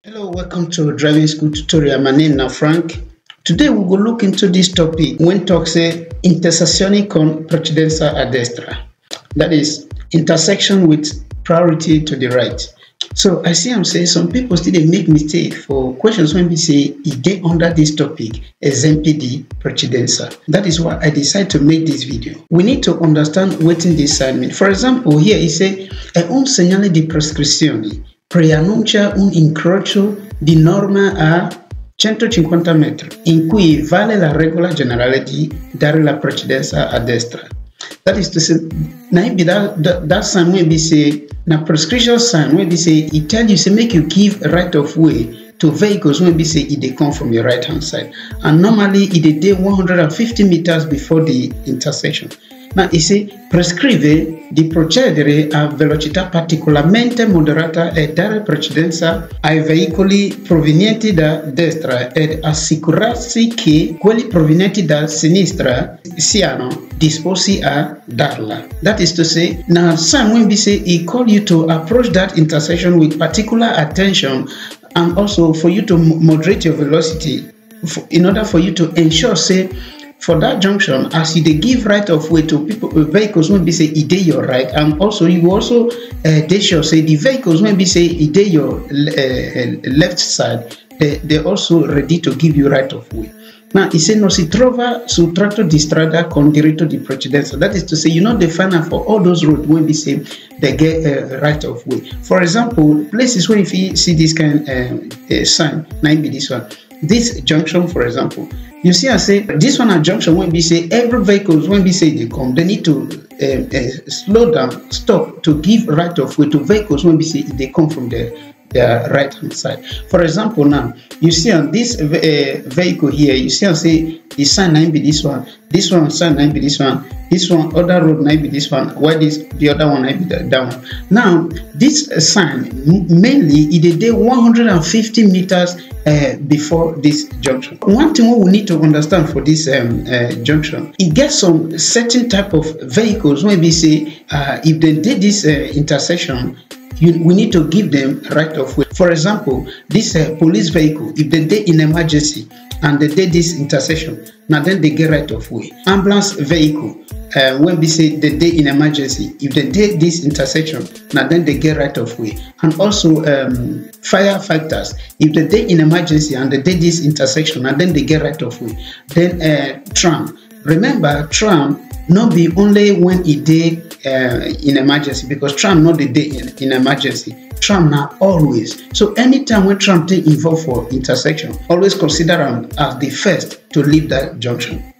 Hello, welcome to Driving School Tutorial. My name is Frank. Today we will look into this topic when talk say intersezione con precedenza a destra. That is intersection with priority to the right. So I see I'm saying some people still they make mistake for questions when we say if they under this topic Esempi Di Precedenza. That is why I decided to make this video. We need to understand what in this sign mean. For example, here it say un segnale di prescrizione preannuncia un incrocio di norma a 150 metri, in cui vale la regola generale di dare la precedenza a destra. That is to say, maybe that sign when we say, na prescription sign when we say, it tell you, say, make you give right of way to vehicles when we say they come from your right hand side. And normally it dey 150 meters before the intersection. Now, it say, prescrive di procedere a velocità particolarmente moderata e dare precedenza ai veicoli provenienti da destra ed assicurarsi che quelli provenienti da sinistra siano disposti a darla. That is to say, now some when we say he call you to approach that intersection with particular attention and also for you to moderate your velocity in order for you to ensure, say, for that junction, as you give right of way to people, vehicles when we say it dey your right, and also you also they sure say the vehicles when we say it dey your left side, they also ready to give you right of way. Now he said no si trova sul tratto di strada con diritto di precedenza. That is to say, you know the final for all those roads when we say they get right of way. For example, places where if you see this kind sign, maybe this one, this junction, for example. You see, I say this one a junction when we say every vehicles when we say they come, they need to slow down, stop to give right of way to vehicles when we say they come from their right hand side. For example, now you see on this vehicle here, you see I say the sign nine be this one sign nine be this one other road nine be this one, why this the other one nine be that one. Now this sign mainly it dey 150 meters before this junction. One thing we need to understand for this junction, it gets some certain type of vehicles when we say if they did this intersection, we need to give them right of way. For example, this police vehicle, if they did in emergency and they did this intersection, now then they get right of way. Ambulance vehicle, when we say they did in emergency, if they did this intersection, now then they get right of way. And also firefighters, if they did in emergency and they did this intersection, and then they get right of way. Then tram, remember tram not be only when it did in emergency, because tram not the day in emergency. Tram now always. So anytime when tram take involved for intersection, always consider them as the first to leave that junction.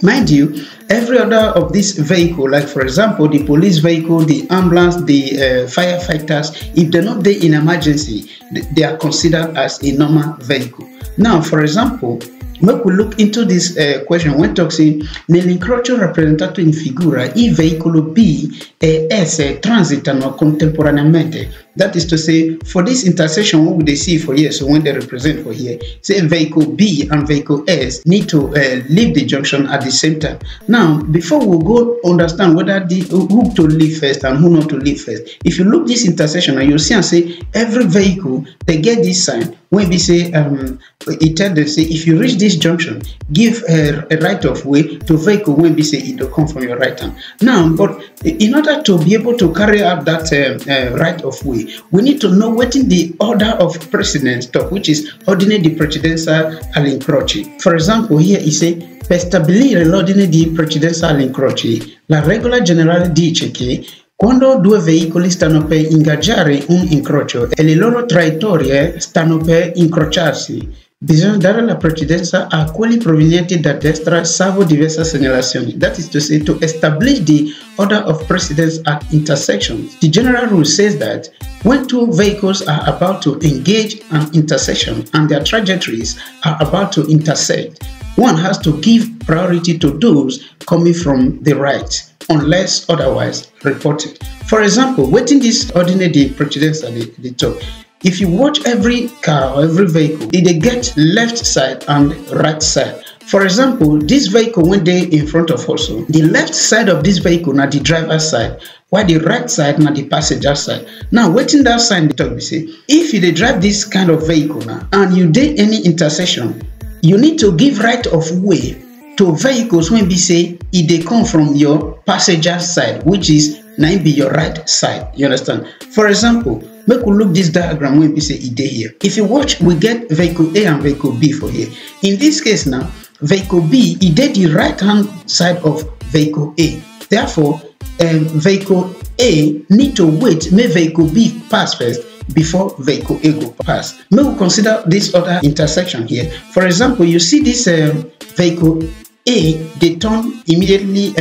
Mind you, every other of this vehicle, like for example the police vehicle, the ambulance, the firefighters, if they're not there in emergency, they are considered as a normal vehicle. Now, for example, make we look into this question when talking nell'incrocio rappresentato in figura il veicolo B e S transitano contemporaneamente. That is to say, for this intersection, what would they see for here? So when they represent for here, say vehicle B and vehicle S need to leave the junction at the same time. Now, before we go understand whether who to leave first and who not to leave first, if you look this intersection and you see and say every vehicle they get this sign when we say it tells them say if you reach this junction, give a right of way to vehicle when we say it will come from your right hand. Now, but in order to be able to carry out that right of way, we need to know what in the order of precedence talk, which is Ordine Di Precedenza Agli Incroci. For example, here it say per stabilire l'ordine di precedenza agli incroci, la regola generale dice che quando due veicoli stanno per ingaggiare un incrocio e le loro traiettorie stanno per incrociarsi, bisogna dare la precedenza a quelli provenienti da destra salvo diverse segnalazioni. That is to say, to establish the order of precedence at intersections. The general rule says that when two vehicles are about to engage an intersection and their trajectories are about to intersect, one has to give priority to those coming from the right, unless otherwise reported. For example, waiting this Ordine Di Precedenza they talk. If you watch every car or every vehicle, they get left side and right side. For example, this vehicle when they in front of us, the left side of this vehicle, now the driver's side, while the right side na the passenger side. Now wetin that sign dey talk be say if you dey drive this kind of vehicle now and you dey any intersection, you need to give right of way to vehicles wey be say e dey come from your passenger side, which is na im be your right side. You understand? For example, make we look this diagram wey be say e dey here. If you watch, we get vehicle A and vehicle B for here. In this case now, vehicle B e dey the right hand side of vehicle A. Therefore, vehicle A need to wait make vehicle B pass first before vehicle A go pass. May we consider this other intersection here. For example, you see this vehicle A, they turn immediately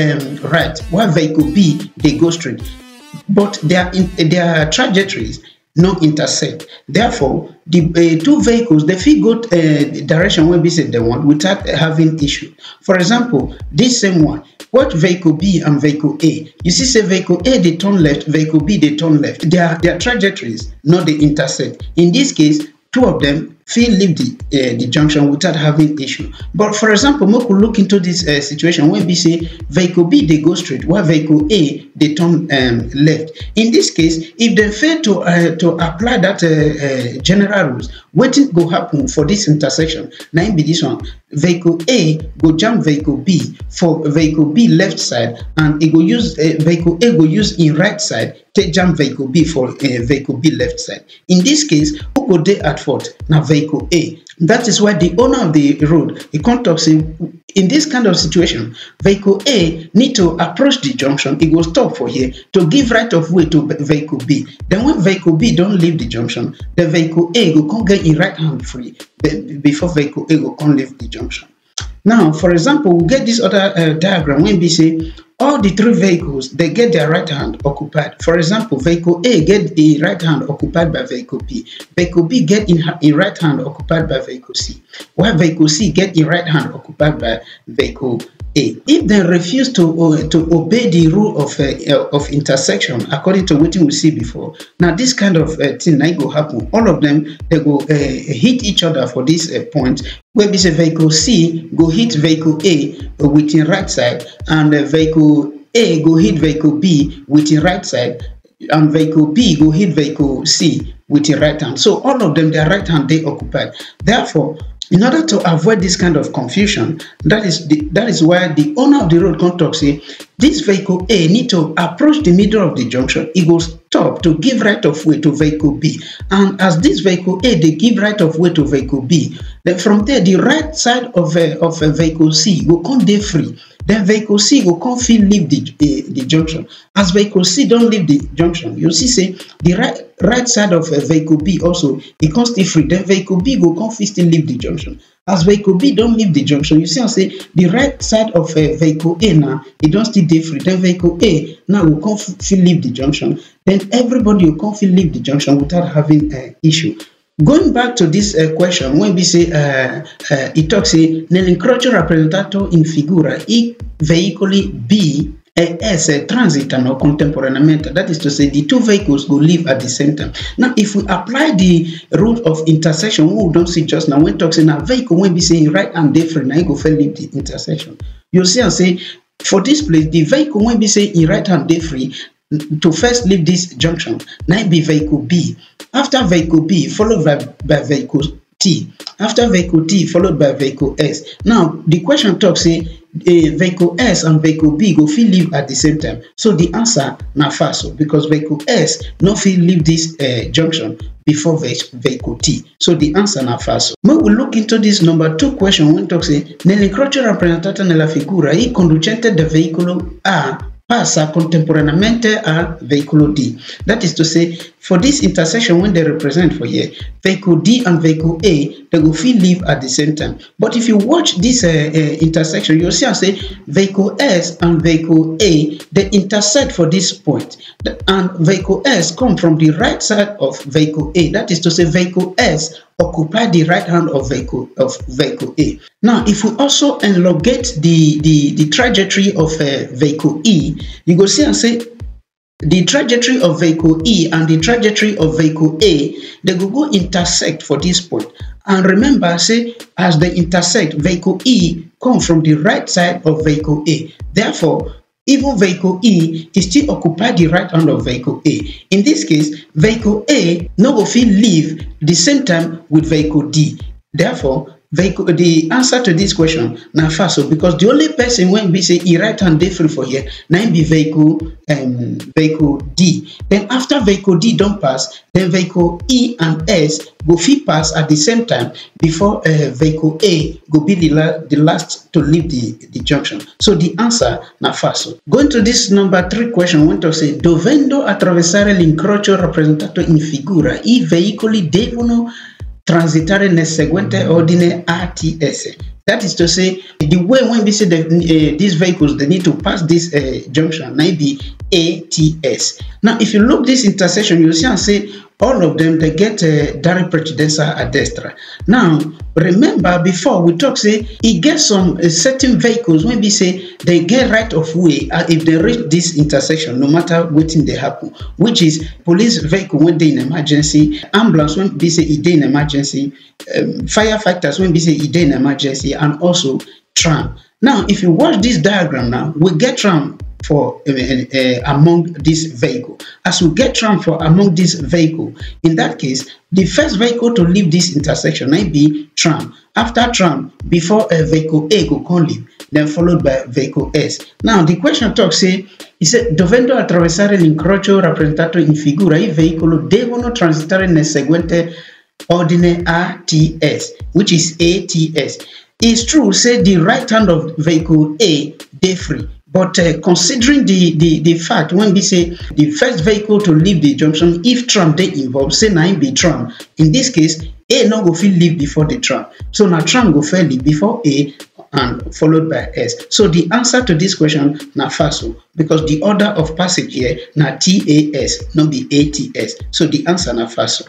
right, while vehicle B, they go straight. But their trajectories no intersect. Therefore, the two vehicles, they fit go the direction where we say they want without having issue. For example, this same one, watch vehicle B and vehicle A. You see, say vehicle A, they turn left, vehicle B, they turn left. Their trajectories, not they intersect. In this case, two of them fit leave the junction without having issue. But for example, we could look into this situation where we say vehicle B they go straight, while vehicle A they turn left. In this case, if they fail to apply that general rules, what will happen for this intersection? Now be this one: vehicle A go jam vehicle B for vehicle B left side, and it go use vehicle A go use in right side take jam vehicle B for vehicle B left side. In this case, who go dey at fault? Now vehicle A. That is why the owner of the road, he can't talk say in this kind of situation, vehicle A need to approach the junction. It will stop for here to give right of way to vehicle B. Then when vehicle B don't leave the junction, the vehicle A will come get in right hand free before vehicle A will come leave the junction. Now, for example, we get this other diagram when we say all the three vehicles, they get their right hand occupied. For example, vehicle A get the right hand occupied by vehicle B. Vehicle B get in right hand occupied by vehicle C. While vehicle C get in right hand occupied by vehicle A. If they refuse to obey the rule of intersection according to what we see before, now this kind of thing now go happen. All of them they go hit each other for this point. Where we say vehicle C go hit vehicle A with the right side, and vehicle A go hit vehicle B with the right side, and vehicle B go hit vehicle C with the right hand. So all of them, their right hand they occupied. Therefore, in order to avoid this kind of confusion, that is why the owner of the road contract say this vehicle A need to approach the middle of the junction. It will stop to give right of way to vehicle B, and as this vehicle A they give right of way to vehicle B, then from there the right side of vehicle C will come dey free. Then vehicle C will come fit leave the junction. As vehicle C don't leave the junction, you see say the right side of vehicle B also it come still free. Then vehicle B will come fit still leave the junction. As vehicle B don't leave the junction, you see I say the right side of vehicle A now it don't still dey free. Then vehicle A now will come fit leave the junction. Then everybody will come fit leave the junction without having issue. Going back to this question, when we say it talks say nell'incrocio rappresentato in figura I veicoli B e S transitano contemporaneamente. That is to say, the two vehicles go leave at the same time. Now, if we apply the rule of intersection, we don't see just now when it talks in a vehicle, when we say right and different, now you go leave the intersection. You see and say for this place, the vehicle when we say in right hand they free to first leave this junction, now it be vehicle B. After vehicle B, followed by vehicle T. After vehicle T, followed by vehicle S. Now, the question talks say vehicle S and vehicle B go fit leave at the same time. So the answer na false, because vehicle S no fit leave this junction before vehicle T. So the answer na false. When we look into this number 2 question, when talks say nell'incrocio rappresentato nella figura I conducente del veicolo A passa contemporaneamente a vehicle D. That is to say, for this intersection when they represent for here, vehicle D and vehicle A, they will feel leave at the same time. But if you watch this intersection, you'll see and say vehicle S and vehicle A, they intersect for this point. And vehicle S come from the right side of vehicle A. That is to say, vehicle S occupy the right hand of vehicle A. Now, if we also elongate the trajectory of vehicle E, you go see and say the trajectory of vehicle E and the trajectory of vehicle A, they go intersect for this point. And remember, say as they intersect, vehicle E come from the right side of vehicle A. Therefore, even vehicle E is still occupy the right hand of vehicle A. In this case, vehicle A no go fit leave the same time with vehicle D. Therefore, the answer to this question na false, because the only person when we say e right hand dey free for here na be vehicle D. Then after vehicle D don pass, then vehicle E and S go fit pass at the same time before vehicle A go be the last to leave the junction. So the answer na false. Going to this number 3 question, we want to say dovendo attraversare l'incrocio rappresentato in figura, i veicoli devono transitare nel seguente ordine ATS. That is to say, the way when we say these vehicles, they need to pass this junction, maybe ATS. Now, if you look this intersection, you see and say all of them, they get direct precedenza a destra. Now, remember before we talk, say, it gets some certain vehicles when we say they get right of way if they reach this intersection, no matter what thing they happen, which is police vehicle when they in emergency, ambulance when we say it in emergency, firefighters when we say it in emergency, and also tram. Now, if you watch this diagram now, we get tram for among this vehicle. As we get tram for among this vehicle, in that case, the first vehicle to leave this intersection might be tram. After tram, before a vehicle A go come leave, then followed by vehicle S. Now, the question talks say, it said, dovendo attraversare l'incrocio rappresentato in figura, i veicolo devono transitare nel seguente ordine ATS, which is ATS. It's true, say the right hand of vehicle A, they free. But considering the fact when we say the first vehicle to leave the junction, if tram they involved, say na be tram. In this case, A no go fit leave before the tram. So now tram go fit leave before A and followed by S. So the answer to this question na false, because the order of passage here na TAS, not be ATS. So the answer na false.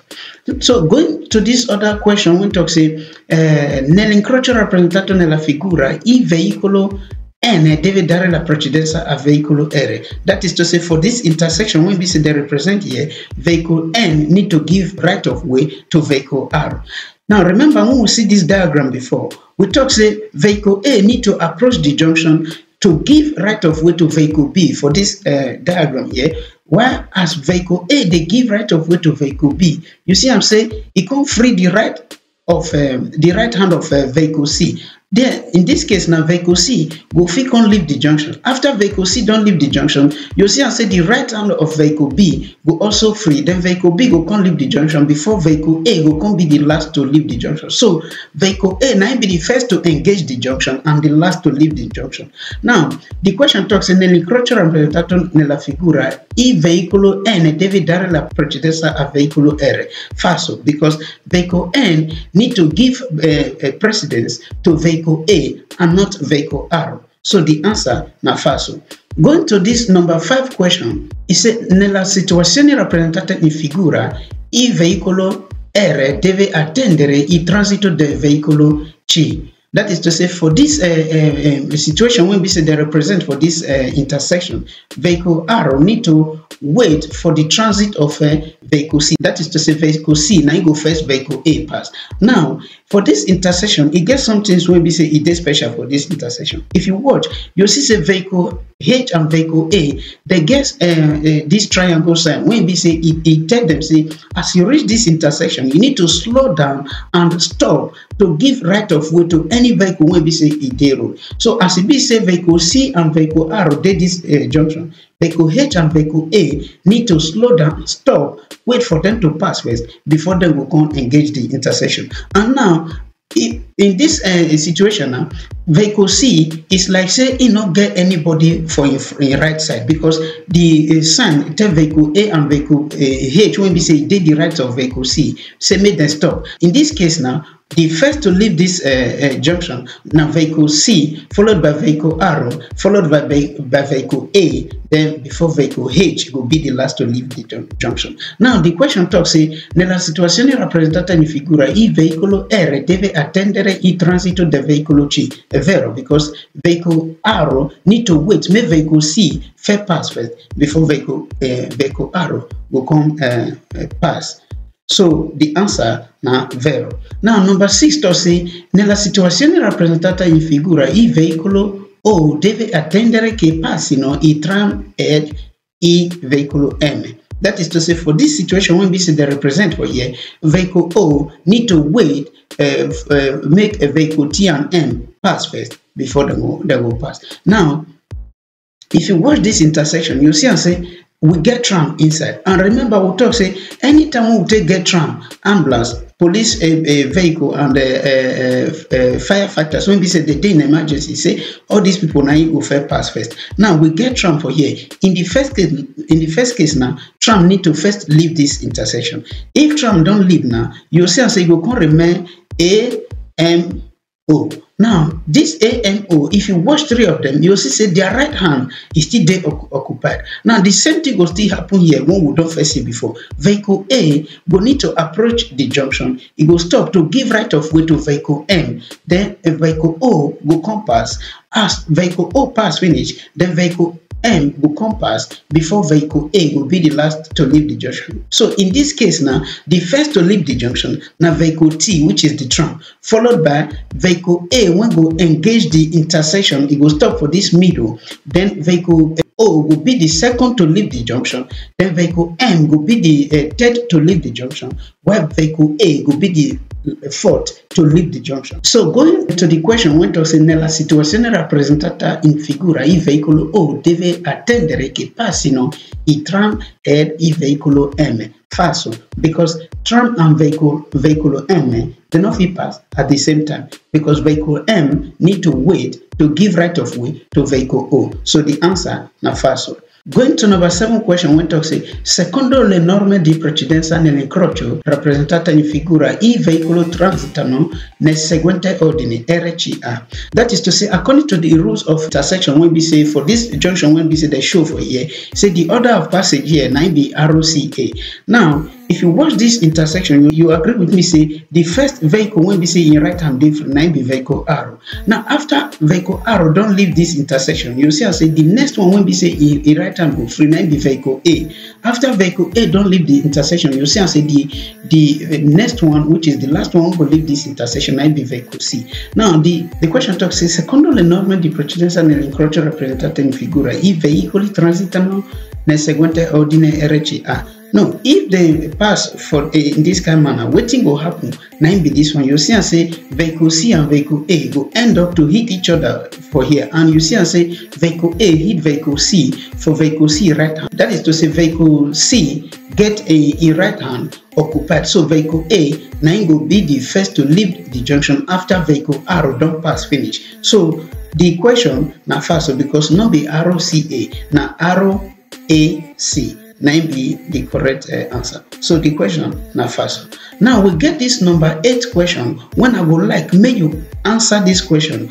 So going to this other question, we talk say nell'incrocio rappresentato nella figura, i veicolo N deve dare la precedenza a veicolo R. That is to say, for this intersection, when we say they represent here, vehicle N need to give right of way to vehicle R. Now, remember when we see this diagram before, we talk say vehicle A need to approach the junction to give right of way to vehicle B for this diagram here. While as vehicle A, they give right of way to vehicle B. You see, I'm saying it can't free the right of the right hand of vehicle C. There, in this case, now vehicle C go fit can't leave the junction. After vehicle C don't leave the junction, you see and say the right hand of vehicle B go also free. Then vehicle B go can't leave the junction before vehicle A go can't be the last to leave the junction. So vehicle A now be the first to engage the junction and the last to leave the junction. Now the question talks in nell'incrocio rappresentato nella figura, i veicolo N deve dare la precedenza a veicolo R. Falso, because vehicle N need to give precedence to vehicle A and not vehicle R. So the answer na falso. Going to this number 5 question, it said nella situazione rappresentata in figura, il veicolo R deve attendere il transito del veicolo C. That is to say, for this situation, when we say they represent for this intersection, vehicle R need to wait for the transit of vehicle C. That is to say, vehicle C now you go first, vehicle A pass. Now, for this intersection, it gets some things when we say it is special for this intersection. If you watch, you see say vehicle H and vehicle A, they get this triangle sign. When we say it tell them, say, as you reach this intersection, you need to slow down and stop to give right of way to any vehicle when we say it road. So as it be say vehicle C and vehicle R did this junction, vehicle H and vehicle A need to slow down, stop, wait for them to pass first before they will come engage the intersection. And now, in this situation now, vehicle C is like say it not get anybody for your right side, because the sign tell vehicle A and vehicle H when we say they the right of vehicle C, say make them stop. In this case now, the first to leave this junction now vehicle C, followed by vehicle R, followed by vehicle A, then before vehicle H will be the last to leave the junction. Now the question talks say nella situazione rappresentata in figura, il veicolo R deve attendere il transito del veicolo C. È vero, because vehicle R need to wait, make vehicle C fair pass first before vehicle R will come pass. So the answer na vero. Now number 6 to say nella situazione rappresentata in figura, il veicolo O deve attendere che passino I tram ed I veicolo M. That is to say, for this situation, when we say they represent for here, vehicle O need to wait, make a vehicle T and M pass first before they go pass. Now, if you watch this intersection, you see and say, we get tram inside. And remember, we talk say, anytime we take get tram, ambulance, police vehicle, and firefighters, when we say they in emergency, say all these people now you go first pass first. Now we get tram for here. In the first case now, tram need to first leave this intersection. If tram don't leave now, you see and say you can remain AMO. Now, this AMO, if you watch three of them, you'll see say their right hand is still there occupied. Now, the same thing will still happen here when we don't first see before. Vehicle A will need to approach the junction. It will stop to give right of way to vehicle M. Then a vehicle O will come pass. As vehicle O pass finish, then vehicle M will come pass before vehicle A will be the last to leave the junction. So in this case now, the first to leave the junction, now vehicle T, which is the tram, followed by vehicle A when go engage the intersection, it will stop for this middle. Then vehicle O will be the second to leave the junction. Then vehicle M will be the third to leave the junction, while vehicle A will be the fourth to leave the junction. So going to the question, when se nella situazione rappresentata in figura, il veicolo O deve attendere che passino I tram ed I veicolo M. Falso, because tram and veicolo M do not pass at the same time, because vehicle M need to wait to give right of way to vehicle O. So the answer na falso. Going to number 7 question, when talk say, secondo le norme di precedenza nell'incrocio rappresentata in figura, I veicolo transitano nel seguente ordine, RCA. That is to say, according to the rules of intersection, when we say for this junction, when we say they show for here, say the order of passage here, now be ROCA. Now, if you watch this intersection, you agree with me, say the first vehicle when we say in right hand different, now be vehicle R. Now, after vehicle R don't leave this intersection, you see I say the next one when we say in right hand go free, now be vehicle A. After vehicle A don't leave the intersection, you see I say the next one, which is the last one, will leave this intersection, now be vehicle C. Now, the question talks say, secondo le norme di precedenza nell'incrocio rappresentata in figura, I veicoli transitano nel seguente ordine RCA. No, if they pass for in this kind of manner, what thing will happen? Now be this one. You see and say vehicle C and vehicle A will end up to hit each other for here, and you see and say vehicle A hit vehicle C for vehicle C right hand. That is to say vehicle C get a right hand occupied. So vehicle A now will be the first to leave the junction after vehicle R don't pass finish. So the question now false because not be ROCA, now ROAC. 9B the correct answer. So the question now false. Now we get this number 8 question. When I would like may you answer this question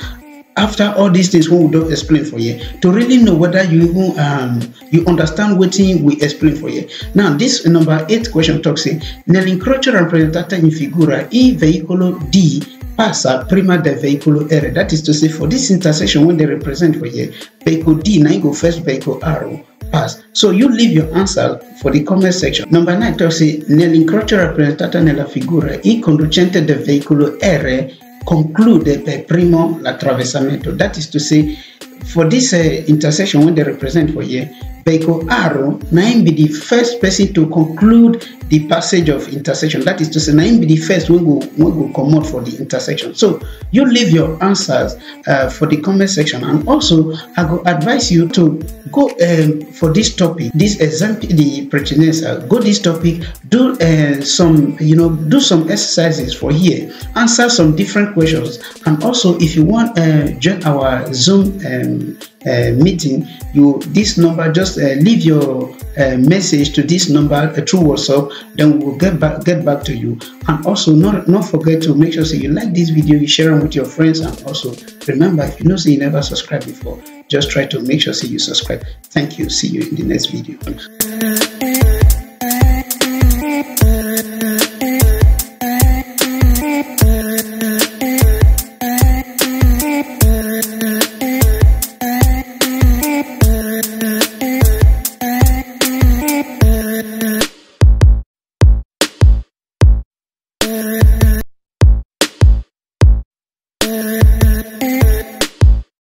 after all these things we don't explain for you to really know whether you even you understand what we explain for you. Now this number 8 question talks say nell'incrocio rappresentata in figura I veicolo D passa prima del veicolo R. That is to say for this intersection when they represent for you vehicle D now go first vehicle R pass. So you leave your answer for the comment section. Number 9 talks say nell'incrocio rappresentata nella figura I conducente del veicolo R conclude per primo l'attraversamento. That is to say for this intersection when they represent for here vehicle R now be the first person to conclude the passage of intersection. That is to say now be the first when go come out for the intersection. So you leave your answers for the comment section, and also I go advise you to go for this topic, this Esempi Di Precedenza, go this topic, do some do some exercises for here, answer some different questions, and also if you want join our Zoom meeting, this number just leave your message to this number through WhatsApp, then we'll get back to you. And also not forget to make sure so you like this video, you share them with your friends, and also remember if you know so you never subscribed before, just try to make sure so you subscribe. Thank you. See you in the next video.